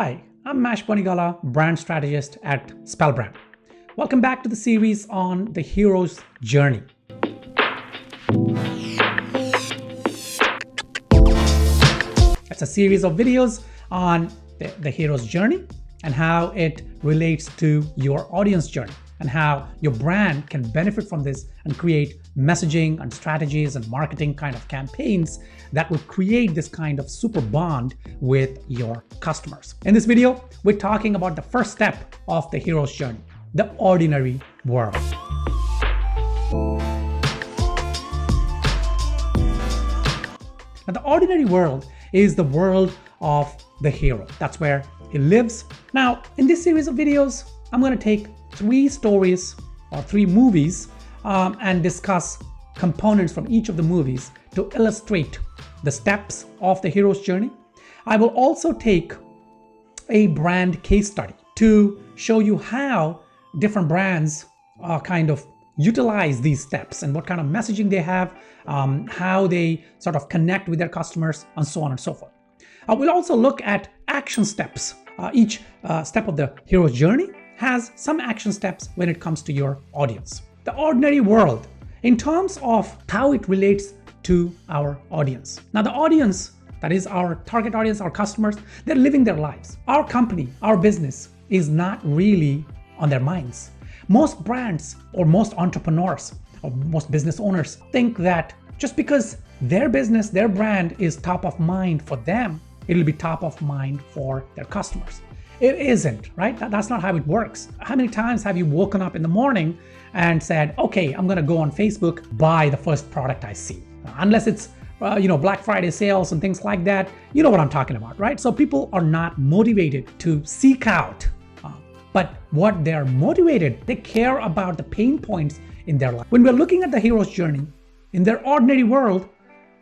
Hi, I'm Mash Bonigala, brand strategist at Spellbrand. Welcome back to the series on the hero's journey. It's a series of videos on the hero's journey and how it relates to your audience journey and how your brand can benefit from this and create messaging and strategies and marketing kind of campaigns that will create this kind of super bond with your customers. In this video, we're talking about the first step of the hero's journey, the ordinary world. Now, the ordinary world is the world of the hero. That's where he lives. Now, in this series of videos, I'm going to take three stories or three movies and discuss components from each of the movies to illustrate the steps of the hero's journey. I will also take a brand case study to show you how different brands kind of utilize these steps and what kind of messaging they have, how they sort of connect with their customers, and so on and so forth. We'll also look at action steps. Each step of the hero's journey has some action steps when it comes to your audience. The ordinary world, in terms of how it relates to our audience. Now, the audience, that is our target audience, our customers, they're living their lives. Our company, our business is not really on their minds. Most brands or most entrepreneurs or most business owners think that just because their business, their brand is top of mind for them, it'll be top of mind for their customers. It isn't, right? That's not how it works. How many times have you woken up in the morning and said, okay, I'm gonna go on Facebook, buy the first product I see? Unless it's Black Friday sales and things like that, you know what I'm talking about, right? So people are not motivated to seek out, but what they're motivated, they care about the pain points in their life. When we're looking at the hero's journey, in their ordinary world,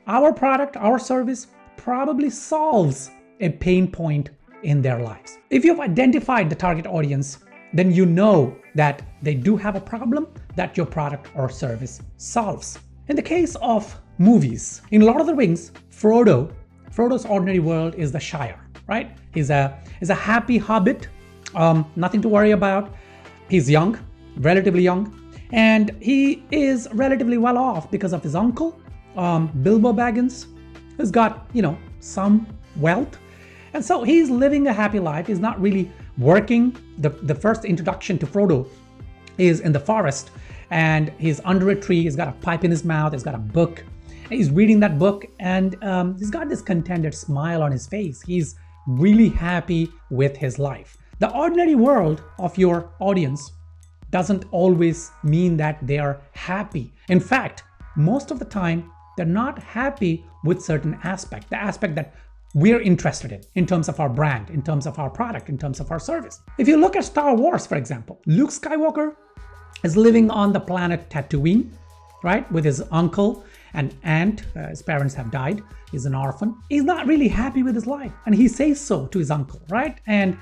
our product, our service probably solves a pain point in their lives. If you've identified the target audience, then you know that they do have a problem that your product or service solves. In the case of movies, in Lord of the Rings, Frodo's ordinary world is the Shire, right? He's a happy hobbit, nothing to worry about. He's young, relatively young, and he is relatively well off because of his uncle, Bilbo Baggins, who's got, some wealth. And so he's living a happy life. He's not really working. The first introduction to Frodo is in the forest, and he's under a tree. He's got a pipe in his mouth. He's got a book. He's reading that book, and he's got this contented smile on his face. He's really happy with his life. The ordinary world of your audience doesn't always mean that they are happy. In fact, most of the time, they're not happy with certain aspect, the aspect that we're interested in terms of our brand, in terms of our product, in terms of our service. If you look at Star Wars, for example, Luke Skywalker is living on the planet Tatooine, right, with his uncle and aunt. His parents have died. He's an orphan. He's not really happy with his life, and he says so to his uncle, right? And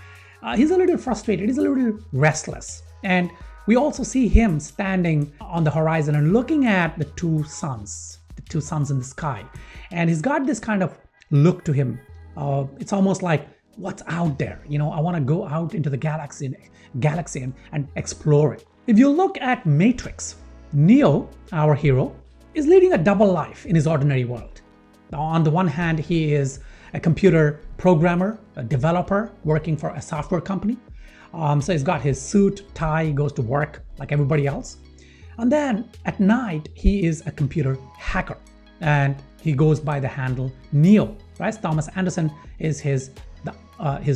he's a little frustrated. He's a little restless. And we also see him standing on the horizon and looking at the two suns in the sky. And he's got this kind of look to him. It's almost like, what's out there? I want to go out into the galaxy and explore it. If you look at Matrix, Neo, our hero, is leading a double life in his ordinary world. Now, on the one hand, he is a computer programmer, a developer working for a software company. So he's got his suit, tie, he goes to work like everybody else. And then at night, he is a computer hacker, and he goes by the handle Neo, right? Thomas Anderson is his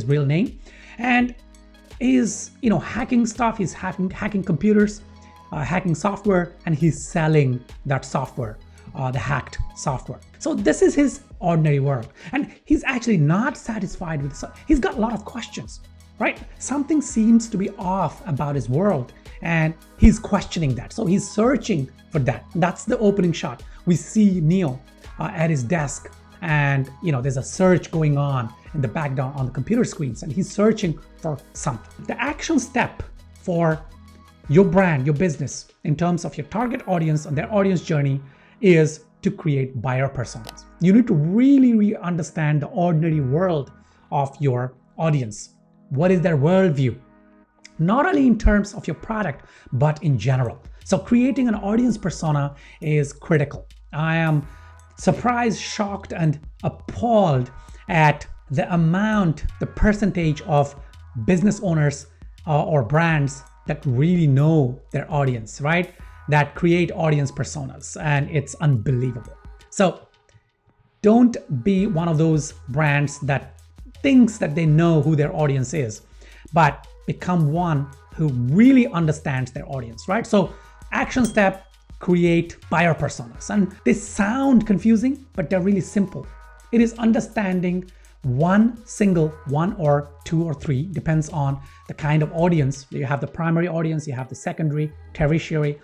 real name, and he's hacking stuff. He's hacking computers, hacking software, and he's selling that software, the hacked software. So this is his ordinary world, and he's actually not satisfied with this. He's got a lot of questions, right? Something seems to be off about his world, and he's questioning that. So he's searching for that. That's the opening shot. We see Neo at his desk, and there's a search going on in the background on the computer screens, and he's searching for something. The action step for your brand, your business, in terms of your target audience and their audience journey is to create buyer personas. You need to really understand the ordinary world of your audience? What is their worldview? Not only in terms of your product, but in general. So creating an audience persona is critical. I am surprised, shocked, and appalled at the percentage of business owners or brands that really know their audience, right? That create audience personas, and it's unbelievable. So don't be one of those brands that thinks that they know who their audience is, but become one who really understands their audience, right? So action step, create buyer personas. And they sound confusing, but they're really simple. It is understanding one or two or three, depends on the kind of audience. You have the primary audience, you have the secondary, tertiary.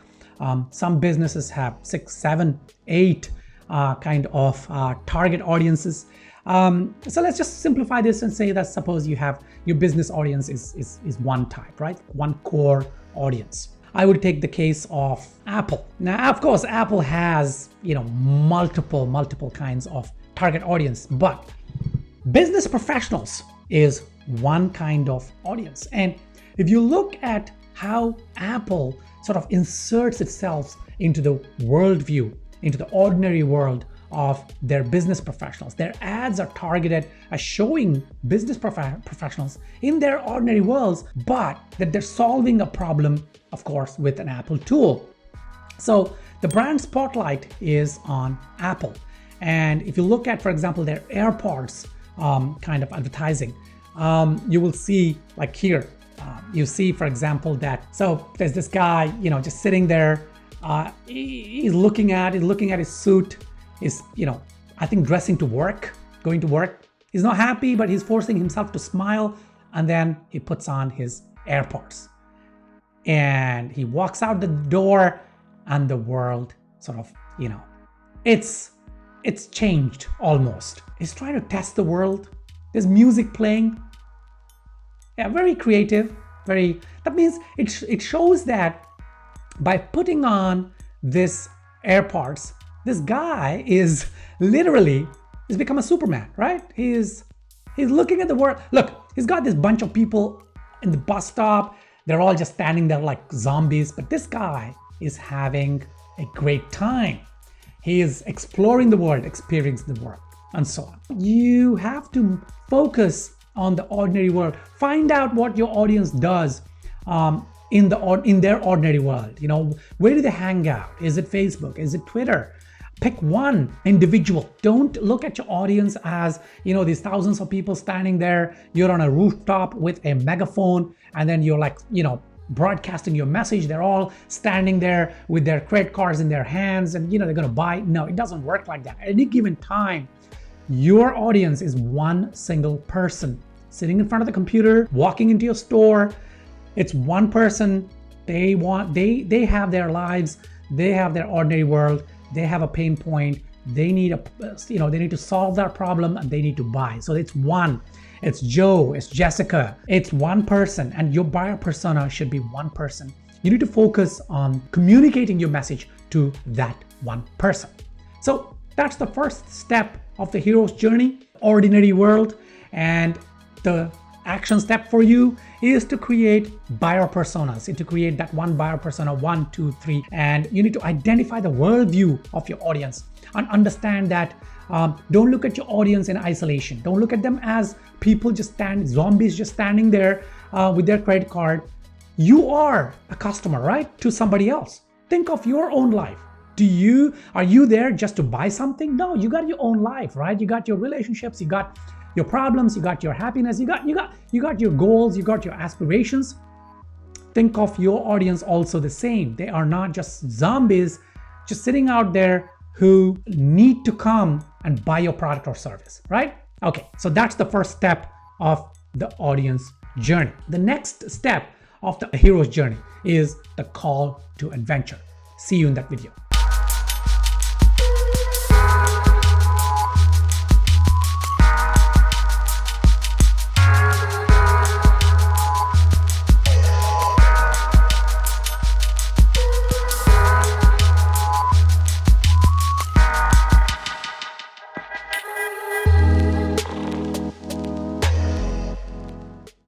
Some businesses have 6, 7, 8 kind of target audiences. So let's just simplify this and say that suppose you have your business audience is one type, right? One core audience. I would take the case of Apple. Now, of course, Apple has, multiple kinds of target audience, but business professionals is one kind of audience. And if you look at how Apple sort of inserts itself into the worldview, into the ordinary world of their business professionals, their ads are targeted at showing business professionals in their ordinary worlds, but that they're solving a problem, of course, with an Apple tool. So the brand spotlight is on Apple. And if you look at, for example, their AirPods kind of advertising, you will see like here, you see, for example, that, so there's this guy, just sitting there, he's looking at his suit, is, I think dressing to work, going to work. He's not happy, but he's forcing himself to smile, and then he puts on his AirPods. And he walks out the door, and the world sort of, it's changed almost. He's trying to test the world. There's music playing. Yeah, very creative, that means it shows that by putting on this AirPods, this guy is literally, he's become a Superman, right? He's looking at the world. Look, he's got this bunch of people in the bus stop. They're all just standing there like zombies, but this guy is having a great time. He is exploring the world, experiencing the world, and so on. You have to focus on the ordinary world. Find out what your audience does in their ordinary world. Where do they hang out? Is it Facebook? Is it Twitter? Pick one individual. Don't look at your audience as, these thousands of people standing there. You're on a rooftop with a megaphone, and then you're like, broadcasting your message. They're all standing there with their credit cards in their hands, and they're going to buy. No, it doesn't work like that. At any given time, your audience is one single person sitting in front of the computer, walking into your store. It's one person. They have their lives. They have their ordinary world. They have a pain point. They need they need to solve that problem, and they need to buy. So it's one. It's Joe, it's Jessica. It's one person, and your buyer persona should be one person. You need to focus on communicating your message to that one person. So that's the first step of the hero's journey, ordinary world. And the action step for you is to create buyer personas, to create that one buyer persona, 1, 2, 3. And you need to identify the worldview of your audience and understand that don't look at your audience in isolation. Don't look at them as people zombies just standing there with their credit card. You are a customer, right? To somebody else. Think of your own life. Are you there just to buy something? No, you got your own life, right? You got your relationships, you got your problems, you got your happiness, you got your goals, you got your aspirations. Think of your audience also the same. They are not just zombies just sitting out there who need to come and buy your product or service, right? Okay, so that's the first step of the audience journey. The next step of the hero's journey is the call to adventure. See you in that video.